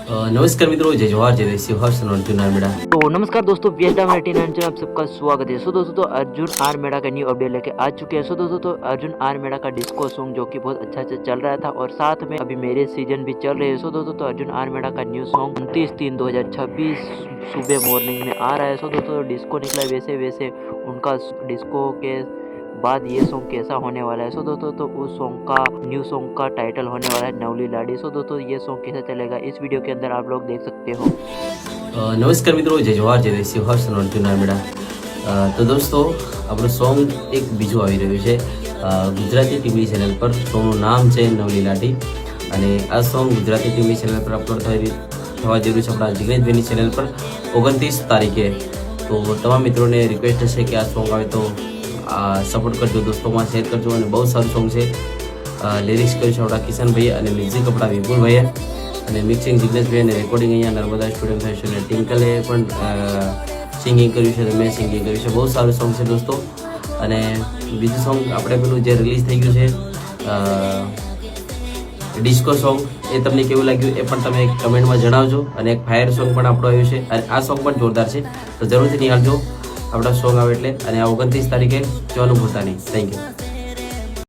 नमस्कार मित्रों, जय जवाहर जय देसी हर्ष अर्जुन आर्मेड़ा। तो नमस्कार दोस्तों, PSW 89 आप सबका स्वागत है। सो दोस्तों, तो अर्जुन आर्मेड़ा का न्यू अपडेट लेके आ चुके हैं। सो दोस्तों, तो अर्जुन आर्मेड़ा का डिस्को सॉन्ग जो कि बहुत अच्छा से चल रहा था और साथ में अभी मेरे सीजन भी चल रहे हैं। सो दोस्तों, तो अर्जुन आर्मेड़ा का न्यू सॉन्ग 29/3/2026 सुबह मॉर्निंग में आ रहा है। सो दोस्तों, डिस्को निकला है, वैसे वैसे उनका डिस्को के बाद ये सॉन्ग कैसा होने वाला है। सो दोस्तों, तो उस सॉन्ग का न्यू सॉन्ग का टाइटल होने वाला है नवली लाडी। सो दोस्तों, ये सॉन्ग कैसे चलेगा इस वीडियो के अंदर आप लोग देख सकते हो। नमस्कार मित्रों, जय जवाहर जय દેશી હર્ષ અર્જુન આર્મેડા। તો દોસ્તો, આપણું સોંગ એક બીજું આવી રહ્યું છે ગુજરાતી ટીવી ચેનલ પર. સોંગનું નામ છે નવલી લાડી અને આ સોંગ ગુજરાતી ટીવી ચેનલ પર અપલોડ થવા જઈ રહ્યું છે આપણા જિગ્નેશભાઈની ચેનલ પર 29 તારીખે. તો તમામ મિત્રોને રિક્વેસ્ટ છે કે આ સોંગ આવે તો સપોર્ટ કરજો, દોસ્તોમાં શેર કરજો. અને બહુ સારું સોંગ છે. લિરિક્સ કર્યું છે આપણા કિશનભાઈ અને મ્યુઝિક આપણા વિપુલભાઈએ અને મિક્સિંગ જિગ્નેશભાઈ અને રેકોર્ડિંગ અહીંયા નર્મદા સ્ટુડિયો થયું છે. અને ટિંકલે પણ સિંગિંગ કર્યું છે, મેં સિંગિંગ કર્યું છે. બહુ સારું સોંગ છે દોસ્તો. અને બીજું સોંગ આપણે પેલું જે રિલીઝ થઈ ગયું છે ડિસ્કો સોંગ, એ તમને કેવું લાગ્યું એ પણ તમે કમેન્ટમાં જણાવજો. અને એક ફાયર સોંગ પણ આપણું આવ્યું છે અને આ સોંગ પણ જોરદાર છે, તો જરૂરથી નિહાળજો આપણા સોંગ આવે એટલે. અને આ 29 તારીખે જોવાનું ભૂલતા નહીં. Thank you.